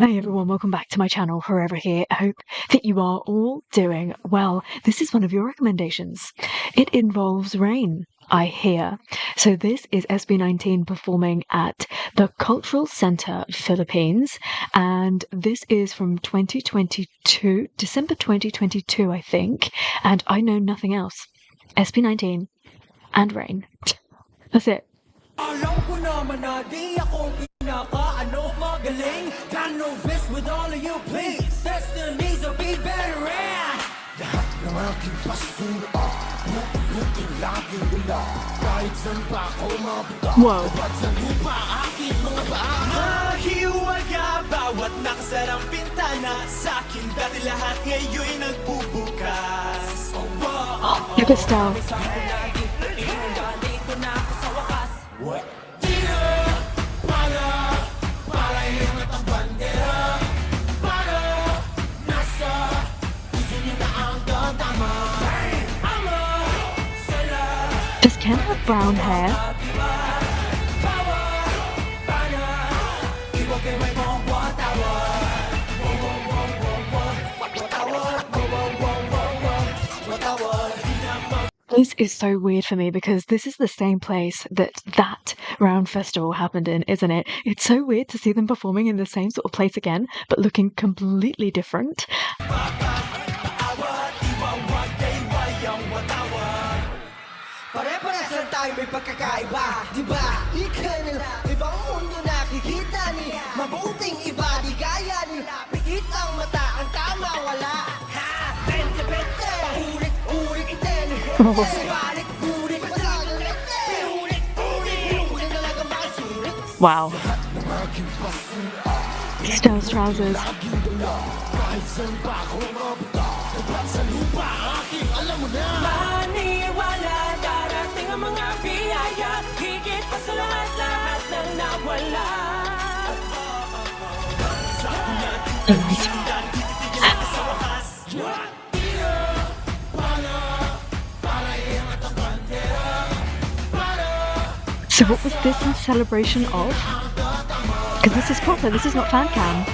Hey everyone, welcome back to my channel, Forever Here. I hope that you are all doing well. This is one of your recommendations. It involves rain, I hear. So this is SB19 performing at the Cultural Center Philippines, and this is from 2022, December 2022, I think, and I know nothing else. SB19 and rain. That's it. Alam ko naman na di ako pinaka-ano magaling. Got no bliss with all of you, please. Destinies will be better at. Lahat ng aking basura, buti-buting laging wala. Kahit saan pa ako mabuta, kapag sa lupa aking mga paa. Mahiwaga bawat nakasarang pintana. Sa'kin dati lahat ngayon'y nagbubukas. Look at style. What? Does Ken have brown hair? This is so weird for me because this is the same place that Round Festival happened in, isn't it? It's so weird to see them performing in the same sort of place again, but looking completely different. Pare-parehas lang tayo may pagkakaiba, diba? Ika nila, ibang mundo nakikita ni mabuting iba, di gaya ni pikit ang mata, ang tama wala. Ha! Bente-bente! Ulit-ulit iten! Balik-ulit masalit! Ulit-ulit talaga masulit! Wow. Styles trousers. Kahit saan pa ako mabuta, kapag sa lupa aking alam mo na. Maniwala, darating ang mga biyaya, higit pa sa lahat ng nawala. Sa akin natin titigilan sa wakas. So what was this in celebration of? Because this is proper, this is not fan cam.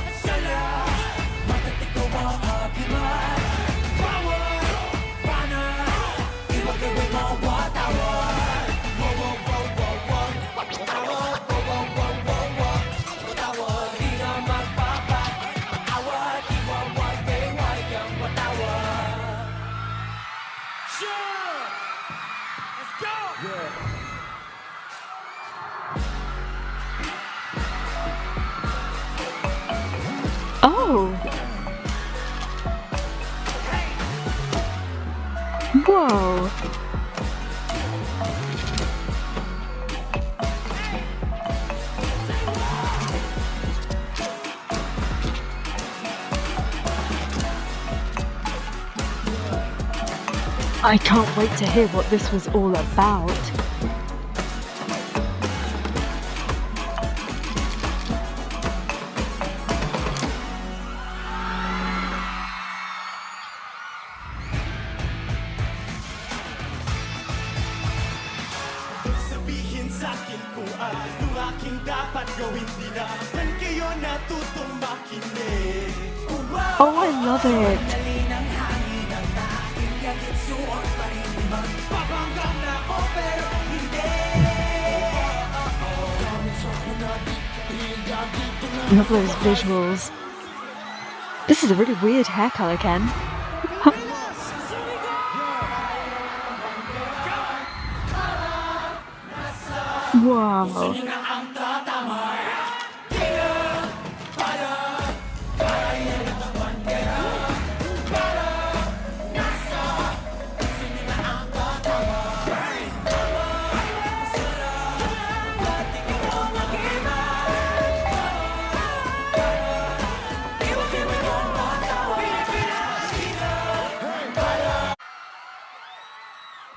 Oh! Whoa! I can't wait to hear what this was all about. Sabihin sa'kin kung ano aking dapat gawin, di naman kayo natutong makinig. Oh, I love it! Papanggap na ako pero hindi. Love those visuals. This is a really weird hair color, Ken. Wow.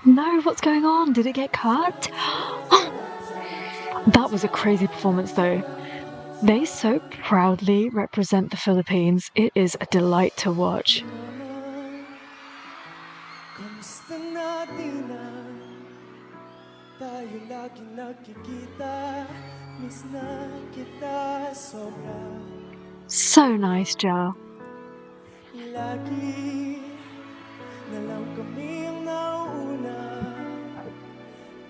No, what's going on? Did it get cut? That was a crazy performance though. They so proudly represent the Philippines. It is a delight to watch. Lagi nakikita, miss na kita sobra. So nice, Joe. Lagi na lang kami ang nauna.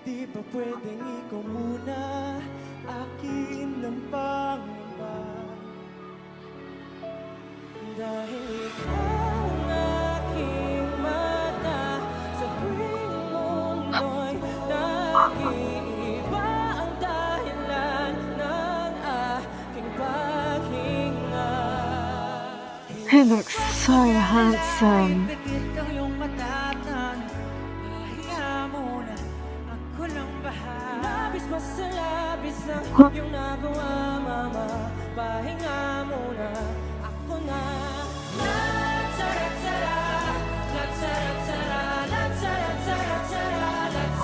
Di ba pwedeng ikaw muna, akin ang pangamba. Dahil ikaw ang aking mata, sa tuwing mundo'y nag-iiba ang dahilan ng aking paghinga. He looks so handsome.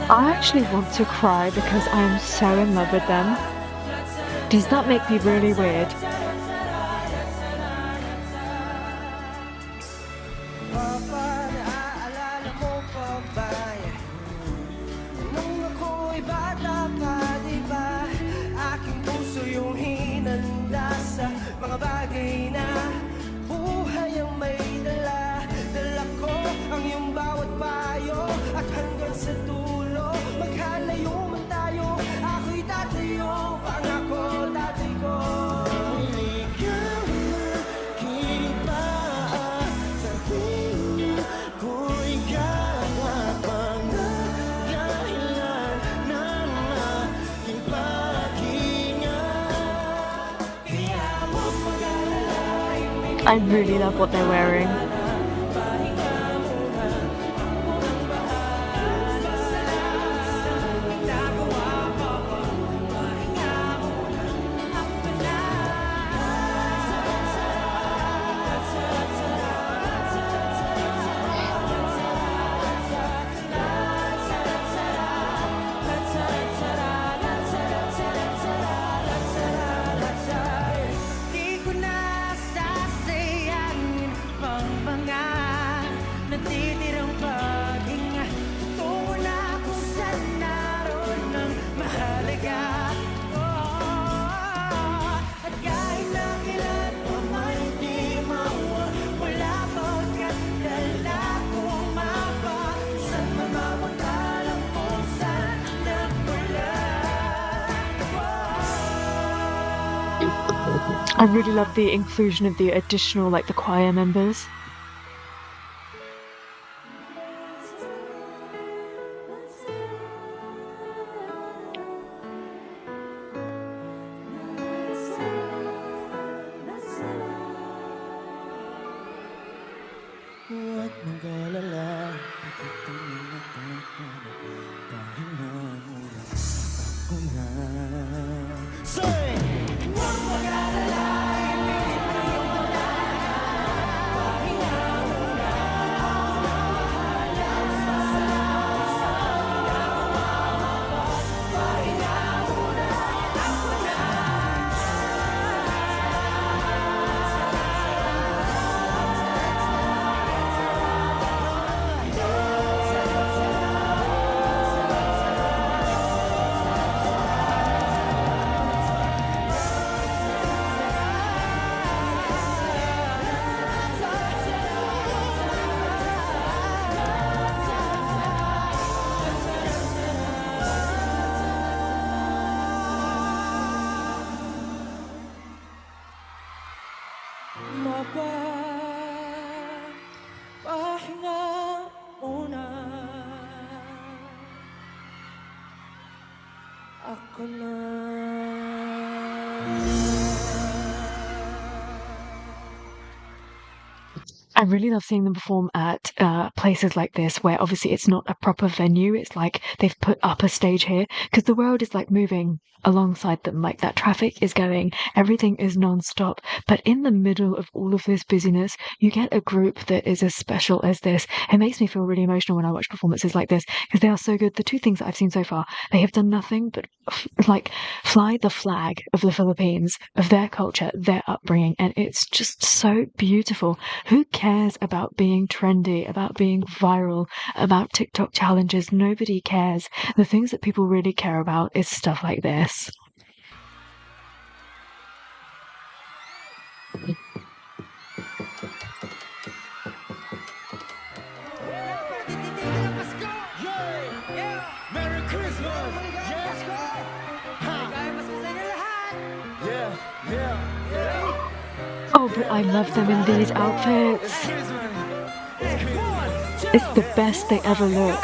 I actually want to cry because I'm so in love with them. Does that make me really weird? Mga bagay na buhay ang may dala. Dala ko ang iyong bawat payo, at hanggang sa dulo maghalayo man tayo, ako'y tatayo, pangako tatay ko. Ikaw na kiba sa tingin ko'y gagapang na dahilan ng aking paghinga. I really love what they're wearing. I really love the inclusion of the additional, like, the choir members. Huwag mag-alala, itutuloy na tayo, dahil namula ako na. Say! Huwag mag-alala, ibigin mo yung madala, pahinga muna ako na bahala. Pahinga muna ako na. Pahinga muna ako na. I really love seeing them perform at places like this, where obviously it's not a proper venue. It's like they've put up a stage here because the world is like moving alongside them. Like, that traffic is going, everything is non-stop. But in the middle of all of this busyness, you get a group that is as special as this. It makes me feel really emotional when I watch performances like this because they are so good. The two things that I've seen so far, they have done nothing but like fly the flag of the Philippines, of their culture, their upbringing, and it's just so beautiful. Who cares about being trendy, about being viral, about TikTok challenges? Nobody cares. The things that people really care about is stuff like this. I love them in these outfits. It's the best they ever look.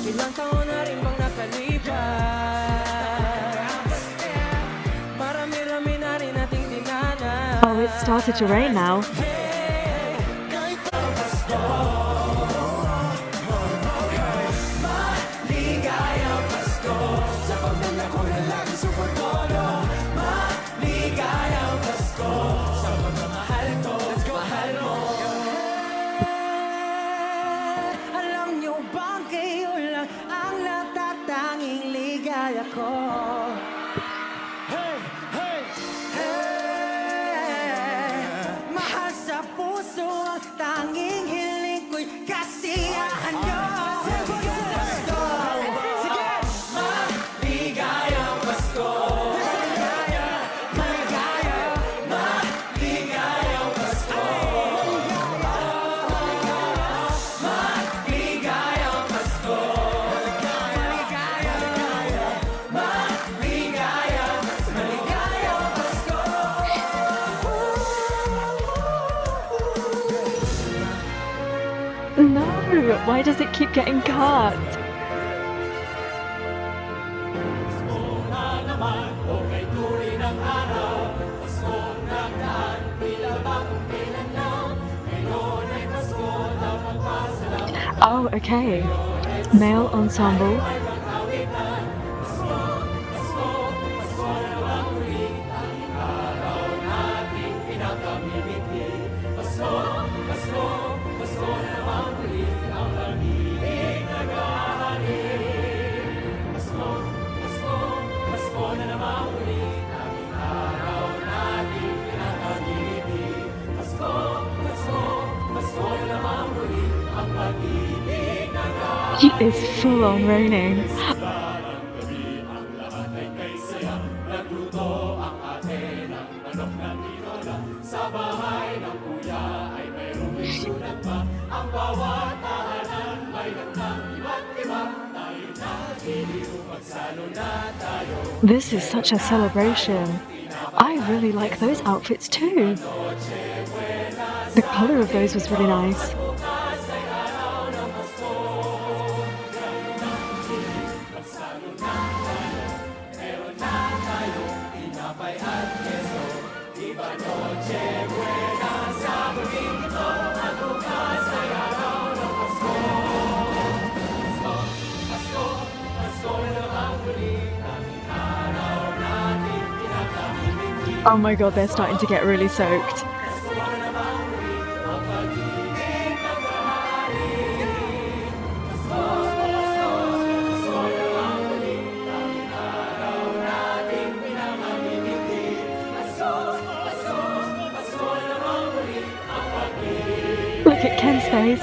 Ilang taon na rin bang nakalipas? Marami-rami na rin nating dinanas. Oh, it started to rain now. Maligayang Pasko sa pamilya ko na lagi suportado. Maligayang Pasko sa pagmamahal ko. Let's go, mahal mo. Alam niyo bang kayo lang ang natatanging ligaya ko? Hey, hey, hey. Mahal sa puso ang tanging hiling ko'y kasiyahan niyo. Pasko, sige! Maligayang Pasko. Maligayang Pasko. Maligayang Pasko. Maligayang Pasko. No, why does it keep getting cut? Oh, okay. Male ensemble. It is full on raining. This is such a celebration. I really like those outfits too. The color of those was really nice. Oh my god, they're starting to get really soaked. Look at Ken's face.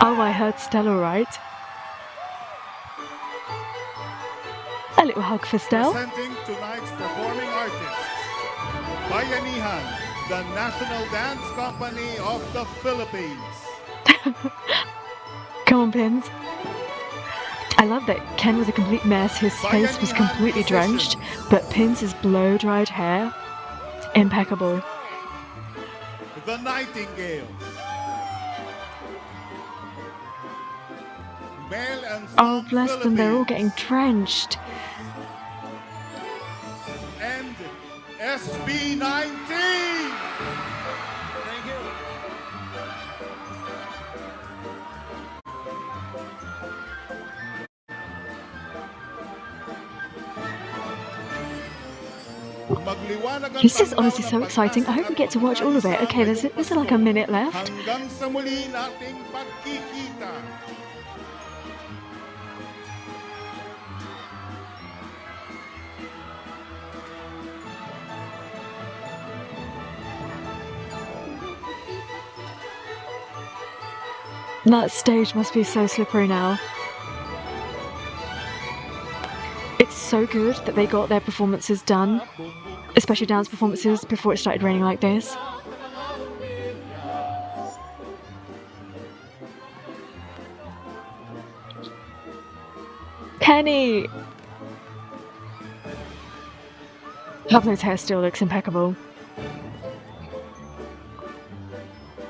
Oh, I heard Stella right. A little hug for Stella. Presenting tonight's performing artists, Bayanihan, the National Dance Company of the Philippines. Come on, Pins. I love that Ken was a complete mess. His face was completely drenched, but Pins' blow-dried hair, impeccable. The Nightingales. Male and Oh, bless them, they're all getting drenched. And SB19. Thank you. This is honestly so exciting. I hope we get to watch all of it. Okay, there's like a minute left. Hanggang sa muli nating pagkikita. That stage must be so slippery now. It's so good that they got their performances done, especially dance performances, before it started raining like this. Kenny! Pablo's hair still looks impeccable.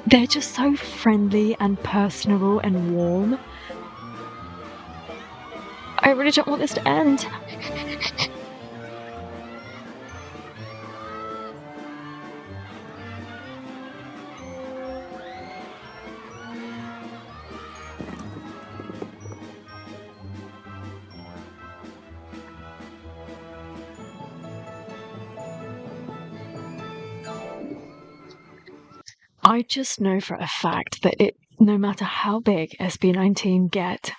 They're just so friendly and personable and warm. I really don't want this to end. I just know for a fact that no matter how big SB19 get,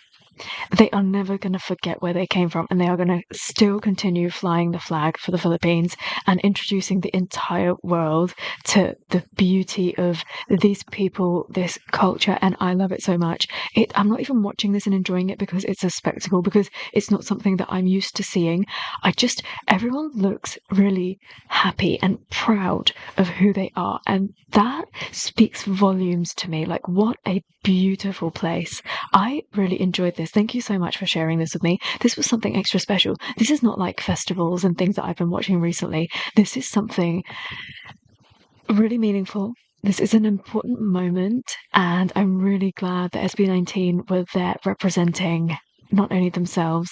they are never going to forget where they came from, and they are going to still continue flying the flag for the Philippines and introducing the entire world to the beauty of these people, this culture, and I love it so much. I'm not even watching this and enjoying it because it's a spectacle, because it's not something that I'm used to seeing. Everyone looks really happy and proud of who they are, and that speaks volumes to me. Like, what a beautiful place. I really enjoyed this. Thank you so much for sharing this with me. This was something extra special. This is not like festivals and things that I've been watching recently. This is something really meaningful. This is an important moment, and I'm really glad that SB19 were there representing not only themselves,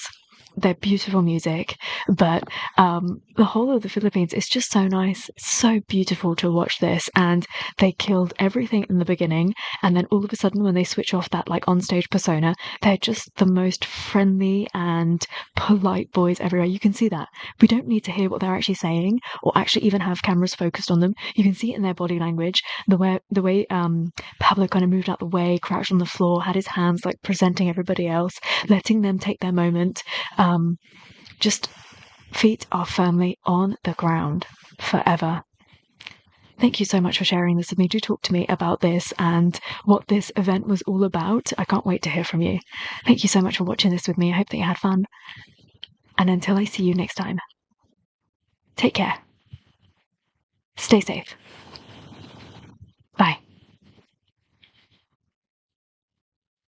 their beautiful music, but the whole of the Philippines. Is just so nice, so beautiful to watch this. And they killed everything in the beginning, and then all of a sudden when they switch off that like onstage persona, they're just the most friendly and polite boys everywhere. You can see that. We don't need to hear what they're actually saying or actually even have cameras focused on them. You can see it in their body language, the way Pablo kind of moved out the way, crouched on the floor, had his hands like presenting everybody else, letting them take their moment. Just feet are firmly on the ground forever. Thank you so much for sharing this with me. Do talk to me about this and what this event was all about. I can't wait to hear from you. Thank you so much for watching this with me. I hope that you had fun. And until I see you next time, take care. Stay safe.